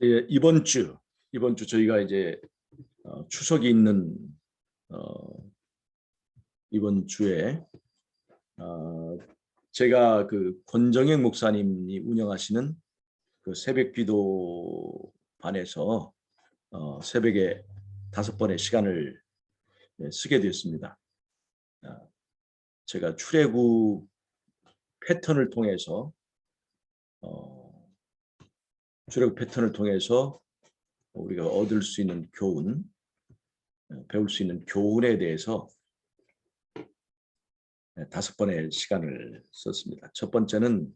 예, 이번 주 저희가 이제 추석이 있는 이번 주에 제가 그 권정영 목사님이 운영하시는 그 새벽기도 반에서 새벽에 5번의 시간을 쓰게 되었습니다. 제가 출애굽 패턴을 통해서 우리가 얻을 수 있는 교훈, 배울 수 있는 교훈에 대해서 5번의 시간을 썼습니다. 첫 번째는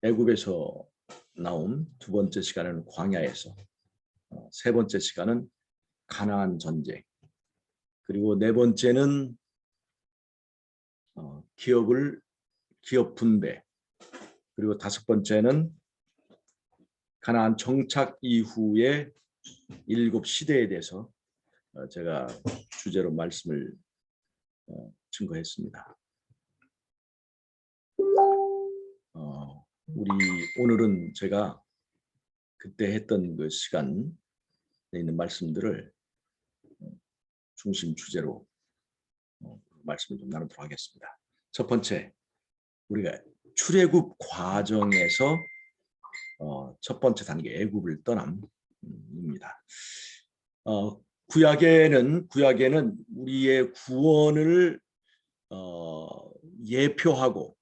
애굽에서 나온, 두 번째 시간은 광야에서, 세 번째 시간은 가나안 전쟁, 그리고 네 번째는 기업 분배, 그리고 5번째는 가나안 정착 이후의 7시대에 대해서 제가 주제로 말씀을 증거했습니다. 오늘은 제가 그때 했던 그 시간에 있는 말씀들을 중심 주제로 말씀을 좀 나누도록 하겠습니다. 첫 번째, 우리가 출애굽 과정에서 첫 번째 단계 애굽을 떠남입니다. 구약에는 우리의 구원을 예표하고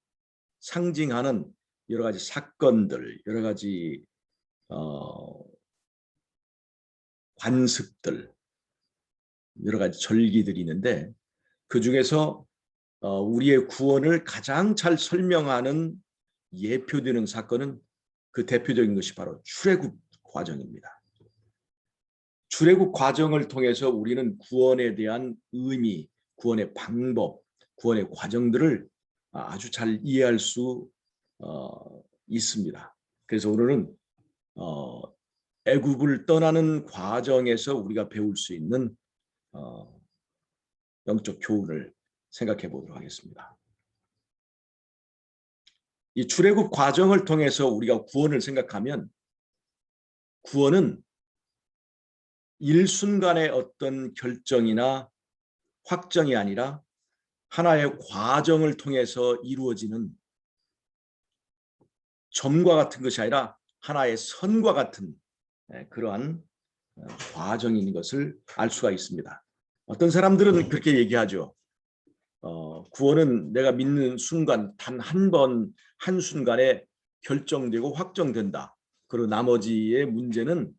상징하는 여러 가지 사건들, 여러 가지 관습들, 여러 가지 절기들이 있는데, 그 중에서 우리의 구원을 가장 잘 설명하는 예표되는 사건은, 그 대표적인 것이 바로 출애굽 과정입니다. 출애굽 과정을 통해서 우리는 구원에 대한 의미, 구원의 방법, 구원의 과정들을 아주 잘 이해할 수 있습니다. 그래서 오늘은 애굽을 떠나는 과정에서 우리가 배울 수 있는 영적 교훈을 생각해 보도록 하겠습니다. 이 출애굽 과정을 통해서 우리가 구원을 생각하면, 구원은 일순간의 어떤 결정이나 확정이 아니라 하나의 과정을 통해서 이루어지는, 점과 같은 것이 아니라 하나의 선과 같은 그러한 과정인 것을 알 수가 있습니다. 어떤 사람들은 그렇게 얘기하죠. 구원은 내가 믿는 순간 단 한 번, 한순간에 결정되고 확정된다. 그리고 나머지의 문제는,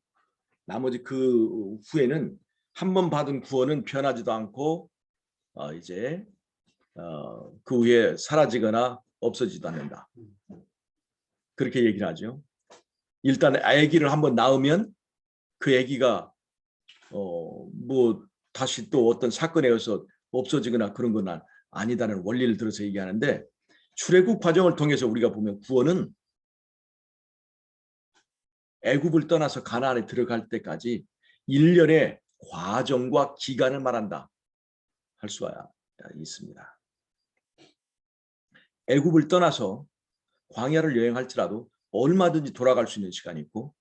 나머지 그 후에는 한 번 받은 구원은 변하지도 않고 이제 그 후에 사라지거나 없어지지도 않는다. 그렇게 얘기를 하죠. 일단 아기를 한번 낳으면 그 아기가 뭐 다시 또 어떤 사건에 의해서 없어지거나 그런 건 아니다는 원리를 들어서 얘기하는데, 출애굽 과정을 통해서 우리가 보면 구원은 애굽을 떠나서 가나안에 들어갈 때까지 일련의 과정과 기간을 말한다 할 수가 있습니다. 애굽을 떠나서 광야를 여행할지라도 얼마든지 돌아갈 수 있는 시간이 있고,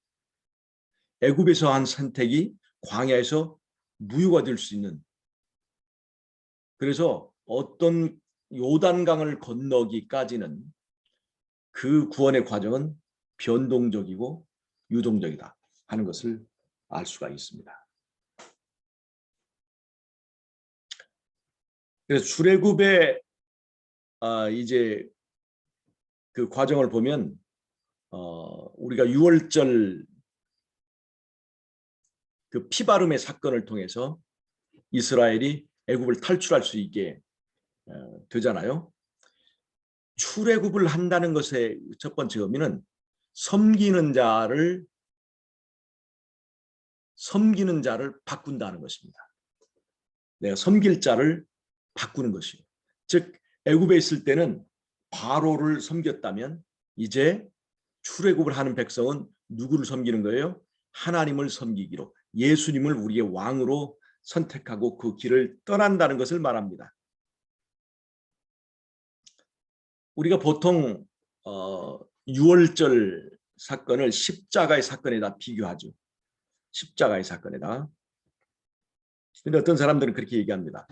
애굽에서 한 선택이 광야에서 무효가 될 수 있는, 그래서 어떤 요단강을 건너기까지는 그 구원의 과정은 변동적이고 유동적이다 하는 것을 알 수가 있습니다. 그래서 출애굽의 이제 그 과정을 보면 우리가 6월절 그 피바름의 사건을 통해서 이스라엘이 애굽을 탈출할 수 있게 되잖아요. 출애굽을 한다는 것의 첫 번째 의미는 섬기는 자를 바꾼다는 것입니다. 내가 섬길 자를 바꾸는 것이에요. 즉 애굽에 있을 때는 바로를 섬겼다면, 이제 출애굽을 하는 백성은 누구를 섬기는 거예요? 하나님을 섬기기로, 예수님을 우리의 왕으로 선택하고 그 길을 떠난다는 것을 말합니다. 우리가 보통 6월절 사건을 십자가의 사건에다 비교하죠. 십자가의 사건에다. 근데 어떤 사람들은 그렇게 얘기합니다.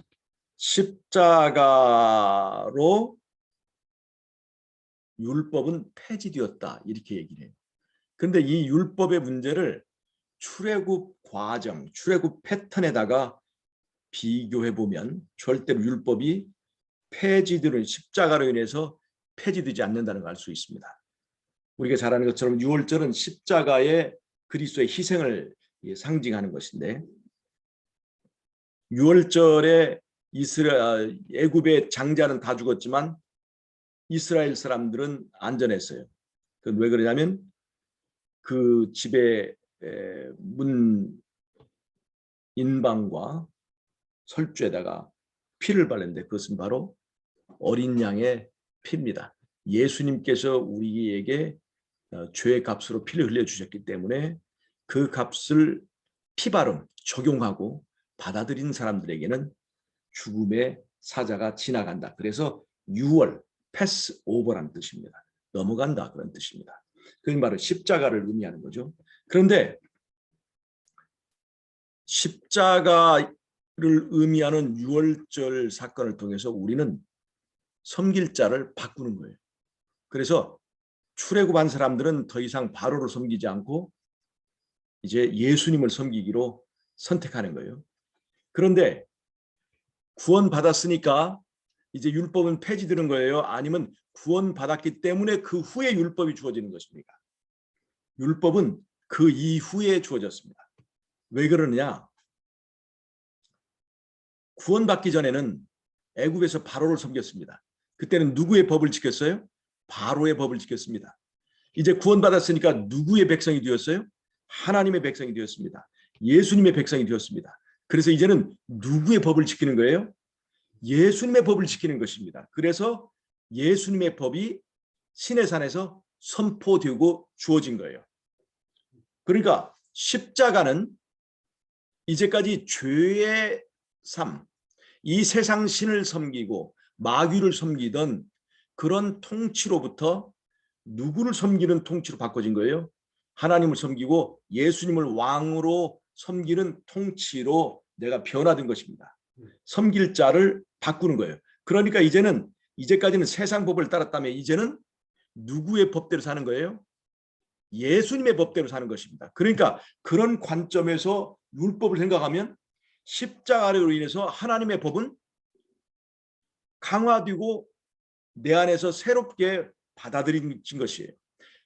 십자가로 율법은 폐지되었다 이렇게 얘기를 해요. 그런데 이 율법의 문제를 출애굽 과정, 출애굽 패턴에다가 비교해 보면 절대로 율법이 폐지되는 십자가로 인해서 폐지되지 않는다는 걸 알 수 있습니다. 우리가 잘 아는 것처럼 유월절은 십자가의 그리스도의 희생을 상징하는 것인데 유월절에 애굽의 장자는 다 죽었지만 이스라엘 사람들은 안전했어요. 그건 왜 그러냐면 그 집의 문 인방과 설주에다가 피를 발랐는데 그것은 바로 어린 양의 피입니다. 예수님께서 우리에게 죄의 값으로 피를 흘려주셨기 때문에 그 값을 피바름 적용하고 받아들인 사람들에게는 죽음의 사자가 지나간다. 그래서 6월 패스 오버라는 뜻입니다. 넘어간다 그런 뜻입니다. 그게 바로 십자가를 의미하는 거죠. 그런데 십자가를 의미하는 유월절 사건을 통해서 우리는 섬길 자를 바꾸는 거예요. 그래서 출애굽한 사람들은 더 이상 바로를 섬기지 않고 이제 예수님을 섬기기로 선택하는 거예요. 그런데 구원받았으니까 이제 율법은 폐지되는 거예요? 아니면 구원받았기 때문에 그 후에 율법이 주어지는 것입니까? 율법은 그 이후에 주어졌습니다. 왜 그러느냐? 구원받기 전에는 애굽에서 바로를 섬겼습니다. 그때는 누구의 법을 지켰어요? 바로의 법을 지켰습니다. 이제 구원받았으니까 누구의 백성이 되었어요? 하나님의 백성이 되었습니다. 예수님의 백성이 되었습니다. 그래서 이제는 누구의 법을 지키는 거예요? 예수님의 법을 지키는 것입니다. 그래서 예수님의 법이 시내산에서 선포되고 주어진 거예요. 그러니까 십자가는 이제까지 죄의 삶, 이 세상 신을 섬기고 마귀를 섬기던 그런 통치로부터 누구를 섬기는 통치로 바꿔진 거예요? 하나님을 섬기고 예수님을 왕으로 섬기는 통치로 내가 변화된 것입니다. 섬길 자를 바꾸는 거예요. 그러니까 이제까지는 세상 법을 따랐다면 이제는 누구의 법대로 사는 거예요? 예수님의 법대로 사는 것입니다. 그러니까 그런 관점에서 율법을 생각하면 십자가로 인해서 하나님의 법은 강화되고 내 안에서 새롭게 받아들인 것이에요.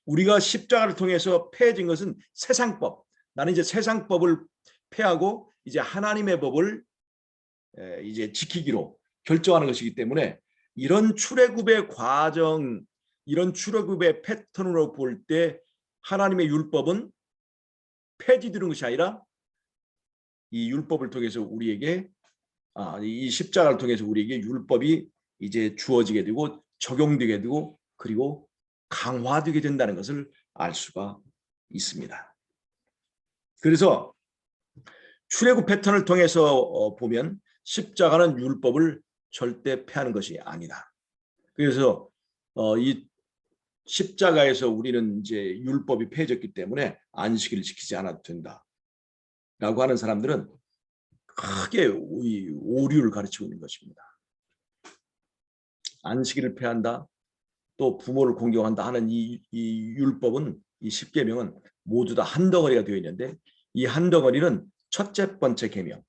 우리가 십자가를 통해서 폐해진 것은 세상법. 나는 이제 세상법을 폐하고 이제 하나님의 법을 이제 지키기로 결정하는 것이기 때문에 이런 출애굽의 과정, 이런 출애굽의 패턴으로 볼 때 하나님의 율법은 폐지되는 것이 아니라 이 율법을 통해서 우리에게 이 십자가를 통해서 우리에게 율법이 이제 주어지게 되고 적용되게 되고 그리고 강화되게 된다는 것을 알 수가 있습니다. 그래서 출애굽 패턴을 통해서 보면 십자가는 율법을 절대 폐하는 것이 아니다. 그래서 이 십자가에서 우리는 이제 율법이 폐해졌기 때문에 안식일을 지키지 않아도 된다라고 하는 사람들은 크게 오류를 가르치고 있는 것입니다. 안식일을 폐한다, 또 부모를 공경한다 하는 이 율법은 이 십계명은 모두 다 한 덩어리가 되어 있는데 이 한 덩어리는 첫째 번째 계명,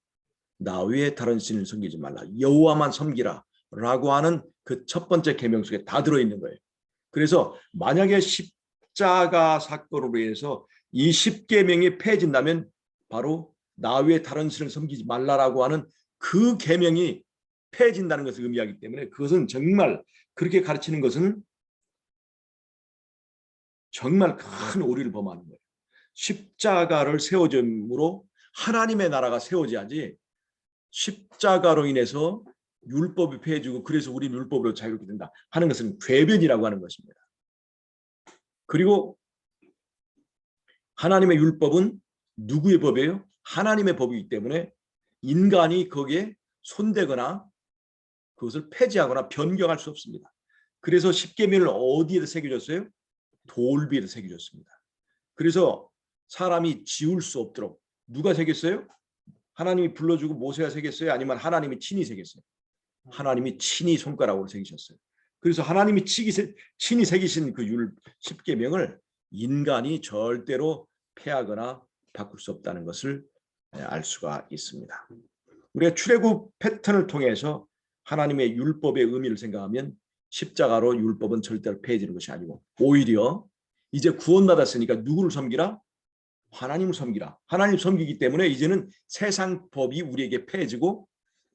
나 외에 다른 신을 섬기지 말라, 여호와만 섬기라 라고 하는 그 첫 번째 계명 속에 다 들어있는 거예요. 그래서 만약에 십자가 사건으로 인해서 이 십계명이 폐해진다면 바로 나 외에 다른 신을 섬기지 말라라고 하는 그 계명이 폐해진다는 것을 의미하기 때문에 그것은 정말 그렇게 가르치는 것은 정말 큰 오류를 범하는 거예요. 십자가를 세워줌으로 하나님의 나라가 세워져야지 십자가로 인해서 율법이 폐해지고 그래서 우리는 율법으로 자유롭게 된다 하는 것은 궤변이라고 하는 것입니다. 그리고 하나님의 율법은 누구의 법이에요? 하나님의 법이기 때문에 인간이 거기에 손대거나 그것을 폐지하거나 변경할 수 없습니다. 그래서 십계명을 어디에다 새겨졌어요? 돌비에다 새겨졌습니다. 그래서 사람이 지울 수 없도록 누가 새겼어요? 하나님이 불러주고 모세가 새겼어요? 아니면 하나님이 친히 새겼어요? 하나님이 친히 손가락으로 새기셨어요. 그래서 하나님이 친히 새기신 그 율 10계명을 인간이 절대로 폐하거나 바꿀 수 없다는 것을 알 수가 있습니다. 우리가 출애굽 패턴을 통해서 하나님의 율법의 의미를 생각하면 십자가로 율법은 절대로 폐해지는 것이 아니고 오히려 이제 구원받았으니까 누구를 섬기라? 하나님을 섬기라. 하나님 섬기기 때문에 이제는 세상 법이 우리에게 폐해지고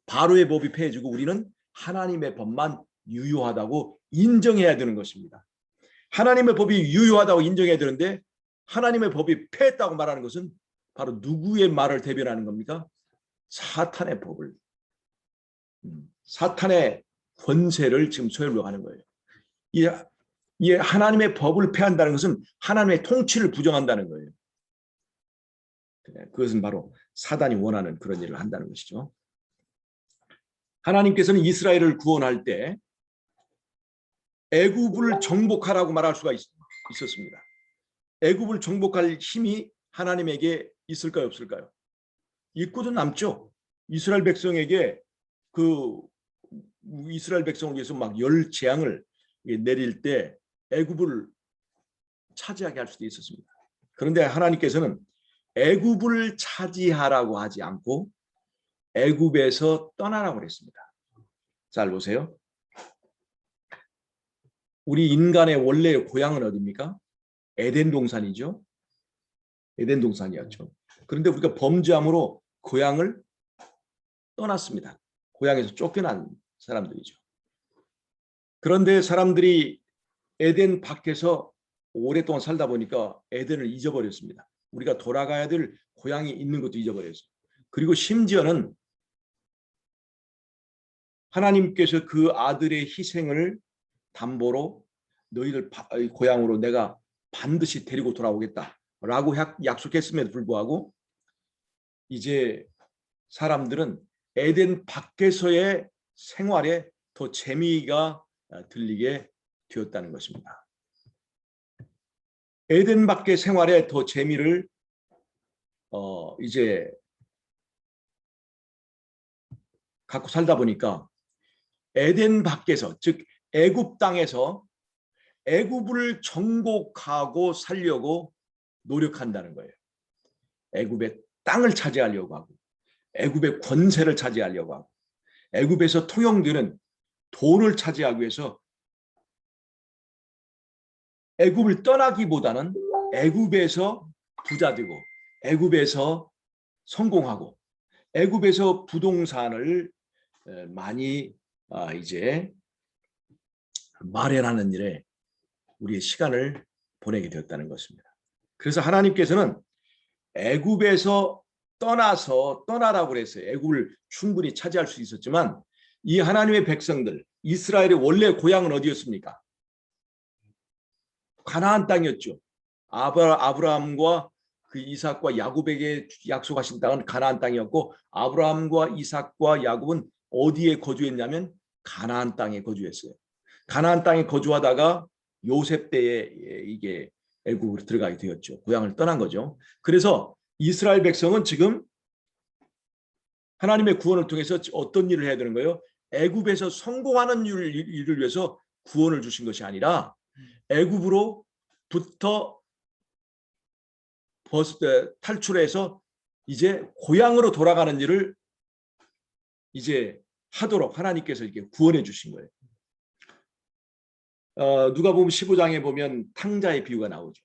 바로의 법이 폐해지고 우리는 하나님의 법만 유효하다고 인정해야 되는 것입니다. 하나님의 법이 유효하다고 인정해야 되는데 하나님의 법이 폐했다고 말하는 것은 바로 누구의 말을 대변하는 겁니까? 사탄의 법을, 사탄의 권세를 지금 소유하려고 하는 거예요. 이 하나님의 법을 폐한다는 것은 하나님의 통치를 부정한다는 거예요. 그것은 바로 사단이 원하는 그런 일을 한다는 것이죠. 하나님께서는 이스라엘을 구원할 때 애굽을 정복하라고 말할 수가 있었습니다. 애굽을 정복할 힘이 하나님에게 있을까요, 없을까요? 있고도 남죠. 이스라엘 백성에게 이스라엘 백성을 위해서 막 열 재앙을 내릴 때 애굽을 차지하게 할 수도 있었습니다. 그런데 하나님께서는 애굽을 차지하라고 하지 않고 애굽에서 떠나라고 그랬습니다. 잘 보세요. 우리 인간의 원래의 고향은 어디입니까? 에덴 동산이죠. 에덴 동산이었죠. 그런데 우리가 범죄함으로 고향을 떠났습니다. 고향에서 쫓겨난 사람들이죠. 그런데 사람들이 에덴 밖에서 오랫동안 살다 보니까 에덴을 잊어버렸습니다. 우리가 돌아가야 될 고향이 있는 것도 잊어버렸어요. 그리고 심지어는 하나님께서 그 아들의 희생을 담보로 너희들 고향으로 내가 반드시 데리고 돌아오겠다라고 약속했음에도 불구하고 이제 사람들은 에덴 밖에서의 생활에 더 재미가 들리게 되었다는 것입니다. 에덴 밖의 생활에 더 재미를 이제 갖고 살다 보니까 에덴 밖에서, 즉 애굽 땅에서 애굽을 정복하고 살려고 노력한다는 거예요. 애굽의 땅을 차지하려고 하고 애굽의 권세를 차지하려고 하고 애굽에서 통용되는 돈을 차지하기 위해서 애굽을 떠나기보다는 애굽에서 부자 되고 애굽에서 성공하고 애굽에서 부동산을 많이 이제 마련하는 일에 우리의 시간을 보내게 되었다는 것입니다. 그래서 하나님께서는 애굽에서 떠나라고 그랬어요. 애굽을 충분히 차지할 수 있었지만 이 하나님의 백성들, 이스라엘의 원래 고향은 어디였습니까? 가나안 땅이었죠. 아브라함과 그 이삭과 야곱에게 약속하신 땅은 가나안 땅이었고 아브라함과 이삭과 야곱은 어디에 거주했냐면 가나안 땅에 거주했어요. 가나안 땅에 거주하다가 요셉 때에 이게 애굽으로 들어가게 되었죠. 고향을 떠난 거죠. 그래서 이스라엘 백성은 지금 하나님의 구원을 통해서 어떤 일을 해야 되는 거예요? 애굽에서 성공하는 일을 위해서 구원을 주신 것이 아니라 애굽으로부터 탈출해서 이제 고향으로 돌아가는 일을 이제 하도록 하나님께서 이렇게 구원해 주신 거예요. 누가복음 15장에 보면 탕자의 비유가 나오죠.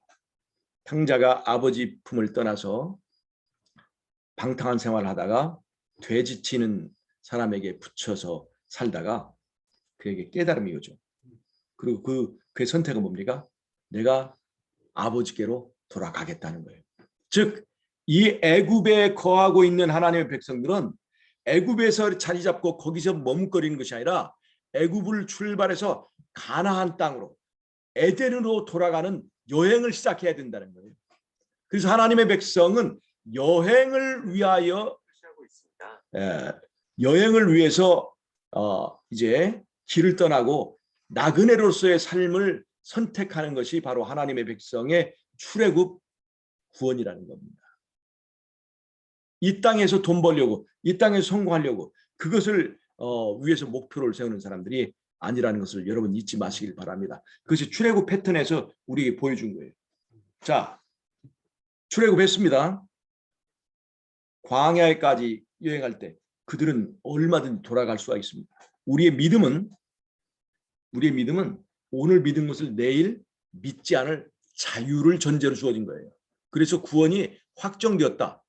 탕자가 아버지 품을 떠나서 방탕한 생활을 하다가 돼지 치는 사람에게 붙여서 살다가 그에게 깨달음이 오죠. 그리고 그의 선택은 뭡니까? 내가 아버지께로 돌아가겠다는 거예요. 즉 이 애굽에 거하고 있는 하나님의 백성들은 애굽에서 자리 잡고 거기서 머뭇거리는 것이 아니라 애굽을 출발해서 가나안 땅으로 에덴으로 돌아가는 여행을 시작해야 된다는 거예요. 그래서 하나님의 백성은 여행을 위하여 여행을 위해서 이제 길을 떠나고 나그네로서의 삶을 선택하는 것이 바로 하나님의 백성의 출애굽 구원이라는 겁니다. 이 땅에서 돈 벌려고, 이 땅에서 성공하려고 그것을 위해서 목표를 세우는 사람들이 아니라는 것을 여러분 잊지 마시길 바랍니다. 그것이 출애굽 패턴에서 우리에게 보여준 거예요. 자, 출애굽했습니다. 광야에까지 여행할 때 그들은 얼마든지 돌아갈 수가 있습니다. 우리의 믿음은 오늘 믿은 것을 내일 믿지 않을 자유를 전제로 주어진 거예요. 그래서 구원이 확정되었다.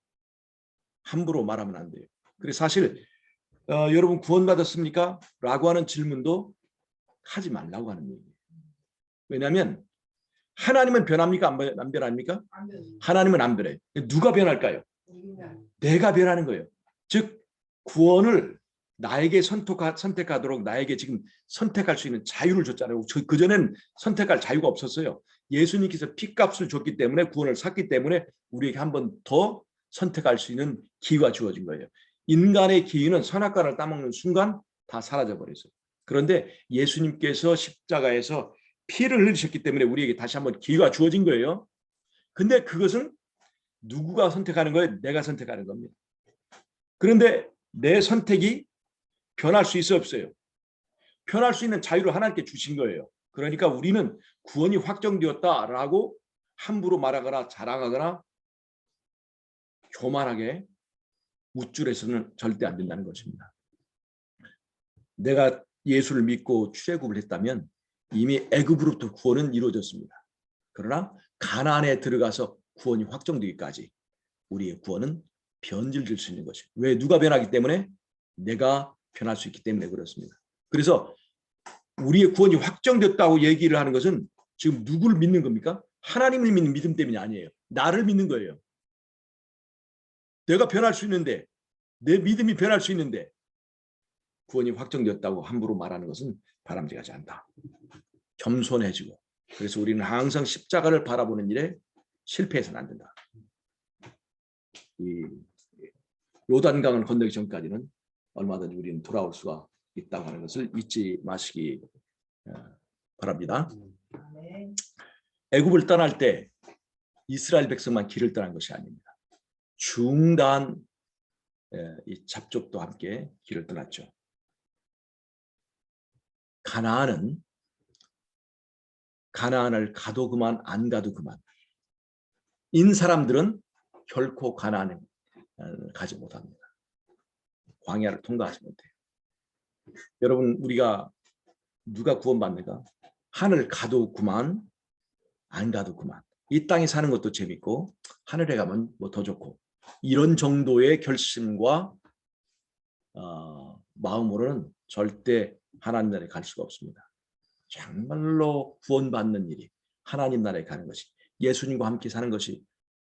함부로 말하면 안 돼요. 그래서 사실 여러분 구원받았습니까? 라고 하는 질문도 하지 말라고 하는 얘기예요. 왜냐하면 하나님은 변합니까? 안 변합니까? 하나님은 안 변해요. 누가 변할까요? 내가 변하는 거예요. 즉 구원을 나에게 선택하도록 나에게 지금 선택할 수 있는 자유를 줬잖아요. 그전엔 선택할 자유가 없었어요. 예수님께서 피값을 줬기 때문에 구원을 샀기 때문에 우리에게 한 번 더 선택할 수 있는 기회가 주어진 거예요. 인간의 기회는 선악과를 따먹는 순간 다 사라져버렸어요. 그런데 예수님께서 십자가에서 피를 흘리셨기 때문에 우리에게 다시 한번 기회가 주어진 거예요. 근데 그것은 누구가 선택하는 거예요? 내가 선택하는 겁니다. 그런데 내 선택이 변할 수 있어 없어요? 변할 수 있는 자유를 하나님께 주신 거예요. 그러니까 우리는 구원이 확정되었다라고 함부로 말하거나 자랑하거나 교만하게 우쭐해서는 절대 안 된다는 것입니다. 내가 예수를 믿고 출애굽을 했다면 이미 애굽으로부터 구원은 이루어졌습니다. 그러나 가나안에 들어가서 구원이 확정되기까지 우리의 구원은 변질될 수 있는 것이에요. 왜? 누가 변하기 때문에? 내가 변할 수 있기 때문에 그렇습니다. 그래서 우리의 구원이 확정됐다고 얘기를 하는 것은 지금 누구를 믿는 겁니까? 하나님을 믿는 믿음 때문이 아니에요. 나를 믿는 거예요. 내가 변할 수 있는데, 내 믿음이 변할 수 있는데 구원이 확정되었다고 함부로 말하는 것은 바람직하지 않다. 겸손해지고, 그래서 우리는 항상 십자가를 바라보는 일에 실패해서는 안 된다. 이 요단강을 건너기 전까지는 얼마든지 우리는 돌아올 수가 있다고 하는 것을 잊지 마시기 바랍니다. 애굽을 떠날 때 이스라엘 백성만 길을 떠난 것이 아닙니다. 중단 이 잡족도 함께 길을 떠났죠. 가나안을 가도 그만 안 가도 그만. 인 사람들은 결코 가나안을 가지 못합니다. 광야를 통과하지 못해요. 여러분 우리가 누가 구원받는가? 하늘 가도 그만 안 가도 그만. 이 땅에 사는 것도 재밌고 하늘에 가면 뭐 더 좋고 이런 정도의 결심과 마음으로는 절대 하나님 나라에 갈 수가 없습니다. 정말로 구원받는 일이 하나님 나라에 가는 것이 예수님과 함께 사는 것이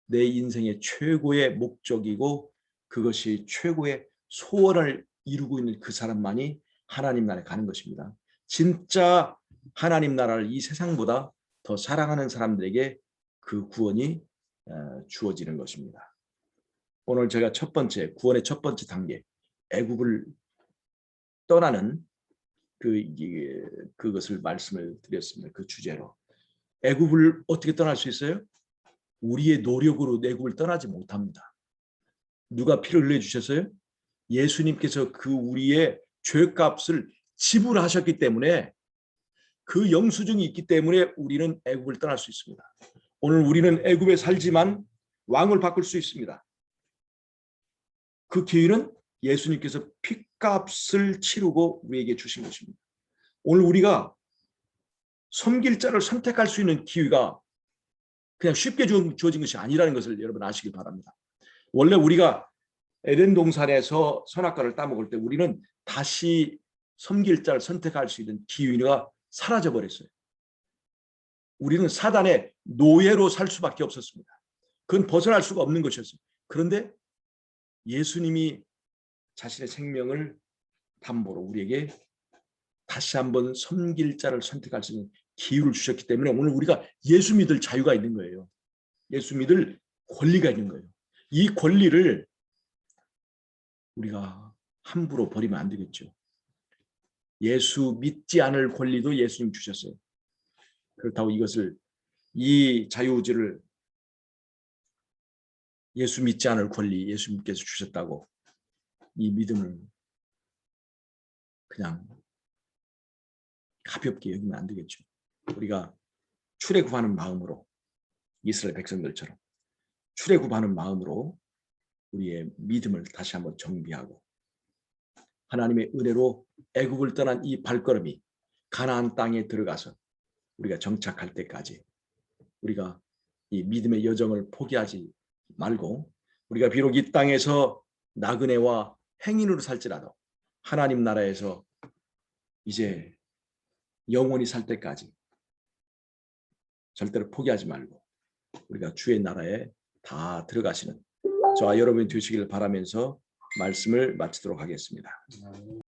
내 인생의 최고의 목적이고 그것이 최고의 소원을 이루고 있는 그 사람만이 하나님 나라에 가는 것입니다. 진짜 하나님 나라를 이 세상보다 더 사랑하는 사람들에게 그 구원이 주어지는 것입니다. 오늘 제가 첫 번째 구원의 첫 번째 단계 애굽을 떠나는 그것을 말씀을 드렸습니다. 그 주제로 애굽을 어떻게 떠날 수 있어요? 우리의 노력으로 애굽을 떠나지 못합니다. 누가 피를 흘려 주셨어요? 예수님께서 그 우리의 죄값을 지불하셨기 때문에 그 영수증이 있기 때문에 우리는 애굽을 떠날 수 있습니다. 오늘 우리는 애굽에 살지만 왕을 바꿀 수 있습니다. 그 기회는 예수님께서 피값을 치르고 우리에게 주신 것입니다. 오늘 우리가 섬길 자를 선택할 수 있는 기회가 그냥 쉽게 주어진 것이 아니라는 것을 여러분 아시길 바랍니다. 원래 우리가 에덴 동산에서 선악과를 따먹을 때 우리는 다시 섬길 자를 선택할 수 있는 기회가 사라져 버렸어요. 우리는 사단의 노예로 살 수밖에 없었습니다. 그건 벗어날 수가 없는 것이었어요. 그런데 예수님이 자신의 생명을 담보로 우리에게 다시 한번 섬길 자를 선택할 수 있는 기회를 주셨기 때문에 오늘 우리가 예수 믿을 자유가 있는 거예요. 예수 믿을 권리가 있는 거예요. 이 권리를 우리가 함부로 버리면 안 되겠죠. 예수 믿지 않을 권리도 예수님 주셨어요. 그렇다고 이 자유의지를 예수 믿지 않을 권리 예수님께서 주셨다고 이 믿음을 그냥 가볍게 여기면 안 되겠죠. 우리가 출애굽하는 마음으로 이스라엘 백성들처럼 출애굽하는 마음으로 우리의 믿음을 다시 한번 정비하고 하나님의 은혜로 애굽을 떠난 이 발걸음이 가나안 땅에 들어가서 우리가 정착할 때까지 우리가 이 믿음의 여정을 포기하지 말고 우리가 비록 이 땅에서 나그네와 행인으로 살지라도 하나님 나라에서 이제 영원히 살 때까지 절대로 포기하지 말고 우리가 주의 나라에 다 들어가시는 저와 여러분이 되시기를 바라면서 말씀을 마치도록 하겠습니다.